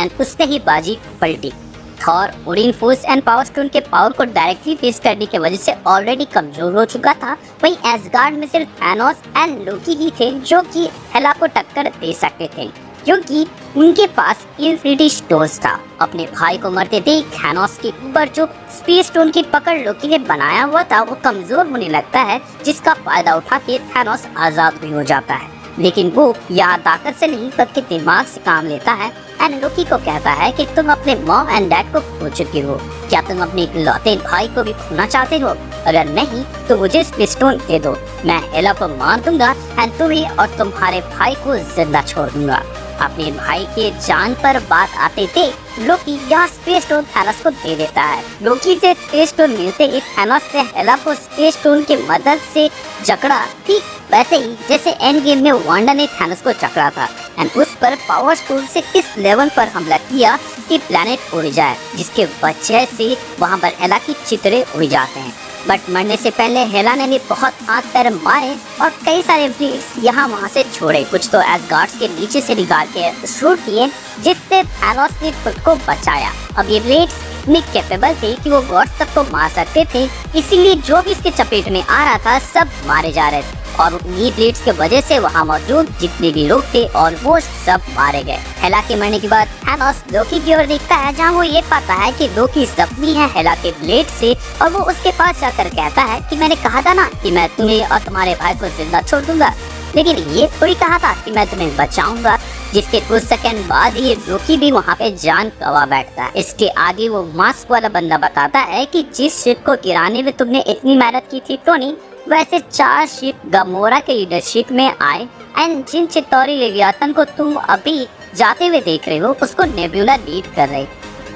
And उसने ही बाजी पलटी। Thor Odin force and power stone के पावर को डायरेक्टली फेस करने की वजह से ऑलरेडी कमजोर हो चुका था। वहीं एसगार्ड में सिर्फ थैनोस एंड लोकी ही थे जो कि हेला को टक्कर दे सकते थे, क्योंकि उनके पास इन्फिनिटी स्टोन्स था। अपने भाई को मरते देख थैनोस के ऊपर जो स्पेस स्टोन की पकड़ लोकी ने बनाया हुआ था वो कमजोर होने लगता है, जिसका फायदा उठा के थैनोस आजाद भी हो जाता है। लेकिन वो यहाँ ताकत से नहीं बल्कि दिमाग से काम लेता है एंड लोकी को कहता है कि तुम अपने मॉम एंड डैड को खो चुके हो, क्या तुम अपने इकलौते भाई को भी खोना चाहते हो? अगर नहीं तो मुझे स्पेस स्टोन दे दो, मैं हेला को मार दूंगा एंड तुम्हें और तुम्हारे भाई को जिंदा छोड़ दूंगा। अपने भाई के जान पर बात आते थे लोकी यहाँ स्पेस स्टोन थैनोस को दे देता है। लोकी से स्पेस स्टोन मिलते ही थैनोस ने हेला को स्पेस स्टोन की मदद से जकड़ा, ठीक वैसे ही जैसे एंड गेम में वांडा ने थैनोस को जकड़ा था एंड उस पर पावर स्टोन से इस लेवल पर हमला किया कि प्लेनेट उड़ जाए, जिसके वजह से वहाँ पर हेला की चित्रे उड़ जाते हैं। बट मरने से पहले हेला ने भी बहुत हाथ पैर मारे और कई सारे ब्लेड्स यहाँ वहाँ से छोड़े, कुछ तो एसगार्ड्स के नीचे से निकाल के शूट किए, जिससे थैनोस ने खुद को बचाया। अब ये ब्लेड्स इतने कैपेबल थे कि वो गॉड्स तक को मार सकते थे, इसीलिए जो भी इसके चपेट में आ रहा था सब मारे जा रहे थे और उन्हीं ब्लेड्स के वजह से वहाँ मौजूद जितने भी लोग थे ऑलमोस्ट सब मारे गए। हेला के मरने के बाद थैनोस लोकी की ओर देखता है, जहाँ वो ये पाता है कि लोकी जख्मी है हेला के ब्लेड से, और वो उसके पास जाकर कहता है कि मैंने कहा था ना कि मैं तुम्हें और तुम्हारे भाई को जिंदा छोड़ दूंगा, लेकिन ये थोड़ी कहा था कि मैं तुम्हें बचाऊंगा। जिसके कुछ सेकंड बाद ही लोकी भी वहाँ पे जान गवा बैठता है। इसके आगे वो मास्क वाला बंदा बताता है कि जिस शिप को गिराने में तुमने इतनी मेहनत की थी टोनी, वैसे 4 शिप गमोरा के लीडरशिप में आए एंड जिन चित्तौरी लेवियातन को तुम अभी जाते हुए देख रहे हो उसको नेबुला लीड कर रहे।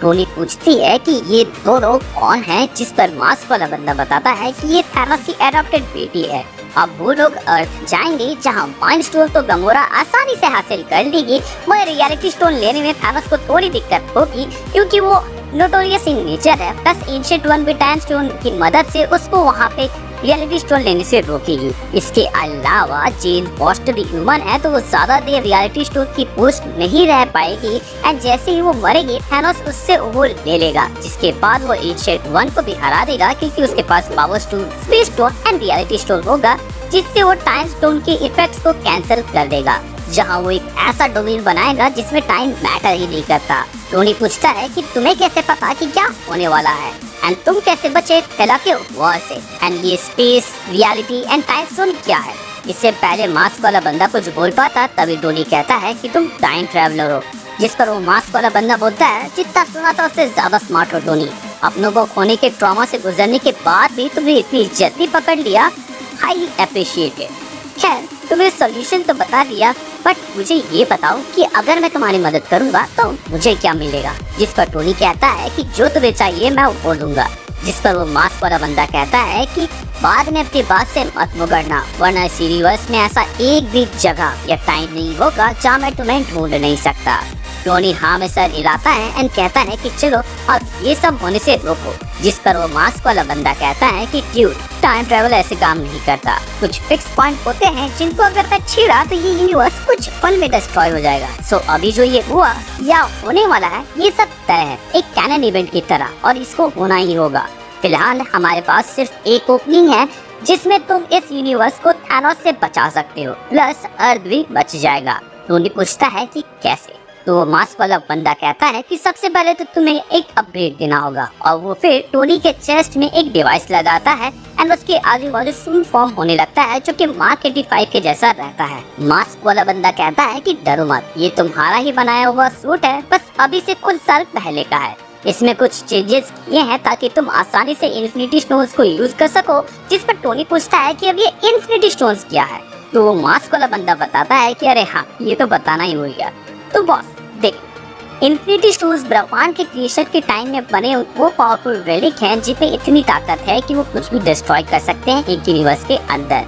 टोनी पूछती है कि ये दो लोग कौन हैं, जिस पर मास्क वाला बंदा बताता है कि ये थैनोस की एडॉप्टेड बेटी है। अब वो लोग अर्थ जाएंगे जहाँ माइंड स्टोन तो गमोरा आसानी से हासिल कर लेगी, मगर रियलिटी स्टोन लेने में थैनोस को थोड़ी दिक्कत होगी क्योंकि वो नोटोरियस इन नेचर है, प्लस एंशिएंट वन भी टाइम स्टोन की मदद से उसको वहाँ पे रियलिटी स्टोन लेने से रोकेगी। इसके अलावा जेन फॉस्टर ह्यूमन है तो वो ज्यादा देर रियलिटी स्टोन की पोस्ट नहीं रह पाएगी एंड जैसे ही वो मरेगी थैनोस उससे वो ले लेगा, जिसके बाद वो एंशिएंट वन को भी हरा देगा क्योंकि उसके पास power stone, space stone and reality stone होगा, जिससे वो टाइम स्टोन के इफेक्ट्स को कैंसिल कर देगा। जहाँ वो एक ऐसा डोमेन बनाएगा जिसमें टाइम मैटर ही नहीं करता। टोनी पूछता है कि तुम्हें कैसे पता कि क्या होने वाला है एंड तुम कैसे बचे हेला के वॉर से, एंड ये space, reality and time stone क्या है? इससे पहले मास्क वाला बंदा कुछ बोल पाता तभी टोनी कहता है कि तुम टाइम ट्रैवलर हो, जिस पर वो मास्क वाला बंदा बोलता है जितना सुना था उससे ज्यादा स्मार्ट हो टोनी, अपनों को खोने के ट्रॉमा से गुजरने के बाद भी तुमने इतनी जल्दी पकड़ लिया, हाईली अप्रिशिएटेड। खैर तुम्हें सॉल्यूशन तो बता दिया, बट मुझे ये बताओ कि अगर मैं तुम्हारी मदद करूंगा तो मुझे क्या मिलेगा? जिस पर टोनी कहता है कि जो तुम्हें चाहिए मैं वो दूंगा, जिस पर वो मास्क वाला बंदा कहता है कि बाद में अपनी बात से मत मुकरना, वरना इस यूनिवर्स में ऐसा एक भी जगह या टाइम नहीं होगा जहाँ मैं तुम्हें ढूंढ नहीं सकता। टोनी हाँ में सर हिलाता है एंड कहता है कि चलो अब ये सब होने से रोको, जिस पर वो मास्क वाला बंदा कहता है कि ड्यूड टाइम ट्रेवल ऐसे काम नहीं करता, कुछ फिक्स पॉइंट होते हैं जिनको अगर मैं छेड़ा तो ये यूनिवर्स कुछ पल में डिस्ट्रॉय हो जाएगा। सो अभी जो ये हुआ या होने वाला है ये सब तय है, एक कैनन इवेंट की तरह, और इसको होना ही होगा। फिलहाल हमारे पास सिर्फ एक ओपनिंग है जिसमें तुम इस यूनिवर्स को थैनोस से बचा सकते हो, प्लस अर्थ भी बच जाएगा। टोनी पूछता है कि कैसे? तो मास्क वाला बंदा कहता है कि सबसे पहले तो तुम्हें एक अपग्रेड देना होगा, और वो फिर टोनी के चेस्ट में एक डिवाइस लगाता है एंड उसके आजू बाजू सूट फॉर्म होने लगता है जो कि मार्क 85 के जैसा रहता है। मास्क वाला बंदा कहता है कि डरो मत, ये तुम्हारा ही बनाया हुआ सूट है, बस अभी से कुछ साल पहले का है, इसमें कुछ चेंजेस किए हैं ताकि तुम आसानी से इन्फिनिटी स्टोन्स को यूज कर सको। जिस पर टोनी पूछता है कि अब ये इन्फिनिटी स्टोन्स क्या है? तो वो मास्क वाला बंदा बताता है कि अरे हाँ ये तो बताना ही होगा। तो बॉस देख, इन्फिनिटी स्टोन्स ब्रह्मांड के क्रिएशन के टाइम में बने वो पावरफुल रेलिक हैं जिनमें इतनी ताकत है कि वो कुछ भी डिस्ट्रॉय कर सकते हैं एक यूनिवर्स के अंदर,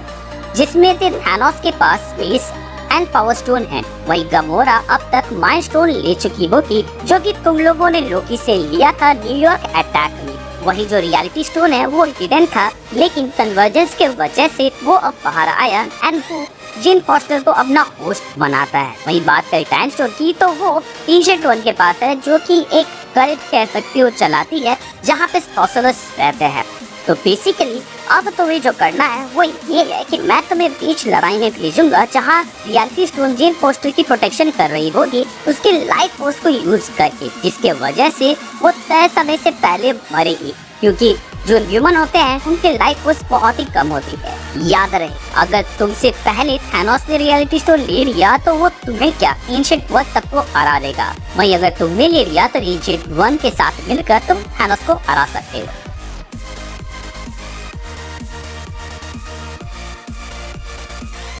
जिसमें से थैनोस के पास स्पेस एंड पावर स्टोन है। वही गमोरा अब तक माइंड स्टोन ले चुकी होगी जो कि तुम लोगों ने लोकी से लिया था न्यूयॉर्क अटैक में। वही जो रियलिटी स्टोन है वो हिडन था, लेकिन कन्वर्जेंस के वजह से वो अब बाहर आया एंड वो जेन फॉस्टर को अपना होस्ट बनाता है। वहीं बात करें टाइम स्टोर की तो वो एंशिएंट वन के पास है, जो कि एक कल्ट कह सकती हो चलाती है, जहाँ पे सॉर्सरर्स रहते हैं। तो बेसिकली अब तुम्हें जो करना है वो ये है कि मैं तुम्हें बीच लड़ाई में भेजूंगा, जहाँ रियलिटी स्टोन जेन फोस्टर की प्रोटेक्शन कर रही होगी उसके लाइफ फोर्स को यूज करके, जिसके वजह से वो तय समय से पहले मरेगी, क्योंकि जो ह्यूमन होते हैं उनकी लाइफ फोर्स बहुत ही कम होती है। याद रहे, अगर तुमसे पहले थैनोस ने रियलिटी स्टोन ले लिया तो वो तुम्हें क्या एंशिएंट वन तक को हरा देगा। वहीं अगर तुमने ले लिया तो एंशिएंट वन के साथ मिलकर तुम थैनोस को हरा सकते हो।